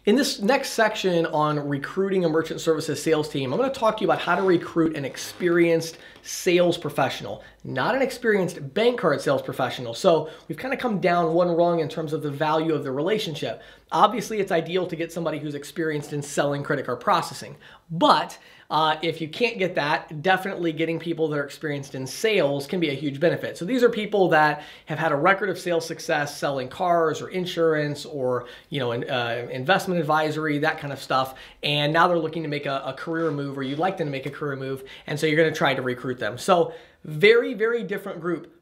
In this next section on recruiting a merchant services sales team, I'm going to talk to you about how to recruit an experienced sales professional, not an experienced bank card sales professional. So we've kind of come down one rung in terms of the value of the relationship. Obviously, it's ideal to get somebody who's experienced in selling credit card processing. But if you can't get that, definitely getting people that are experienced in sales can be a huge benefit. So these are people that have had a record of sales success selling cars or insurance or investment advisory, that kind of stuff. And now they're looking to make a career move, or you'd like them to make a career move. And so you're going to try to recruit them. So very, very different group.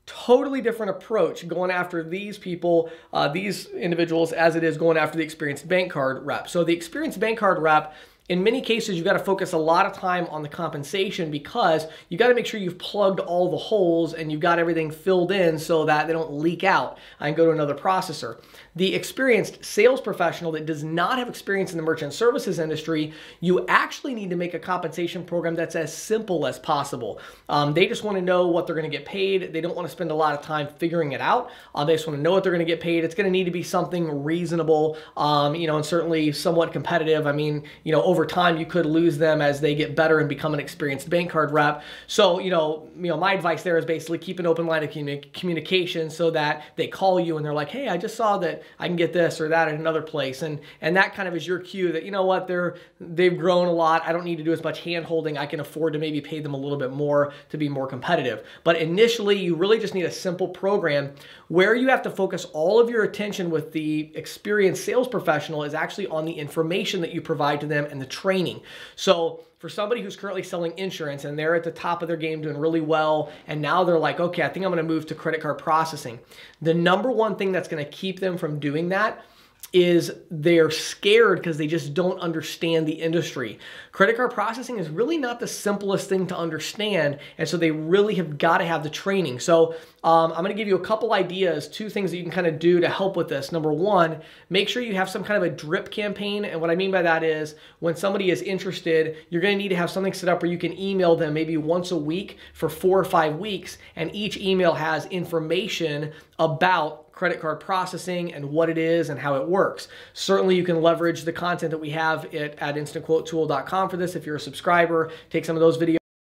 Totally different approach going after these people, these individuals, as it is going after the experienced bank card rep. So the experienced bank card rep, in many cases, you've got to focus a lot of time on the compensation because you got to make sure you've plugged all the holes and you've got everything filled in so that they don't leak out and go to another processor. The experienced sales professional that does not have experience in the merchant services industry, you actually need to make a compensation program that's as simple as possible. They just want to know what they're going to get paid. They don't want to spend a lot of time figuring it out. They just want to know what they're going to get paid. It's going to need to be something reasonable, and certainly somewhat competitive. I mean, over time you could lose them as they get better and become an experienced bank card rep. So, my advice there is basically keep an open line of communication so that they call you and they're like, hey, I just saw that I can get this or that at another place. And that kind of is your cue that, they've grown a lot. I don't need to do as much hand holding. I can afford to maybe pay them a little bit more to be more competitive. But initially, you really just need a simple program where you have to focus all of your attention with the experienced sales professional is actually on the information that you provide to them and the training. So for somebody who's currently selling insurance and they're at the top of their game doing really well, and now they're like, okay, I think I'm going to move to credit card processing. The number one thing that's going to keep them from doing that is they're scared because they just don't understand the industry. Credit card processing is really not the simplest thing to understand, and so they really have got to have the training. So I'm going to give you a couple ideas, two things that you can kind of do to help with this. Number one, make sure you have some kind of a drip campaign, and what I mean by that is when somebody is interested, you're going to need to have something set up where you can email them maybe once a week for 4 or 5 weeks, and each email has information about credit card processing and what it is and how it works. Certainly you can leverage the content that we have at instantquotetool.com for this if you're a subscriber. Take some of those videos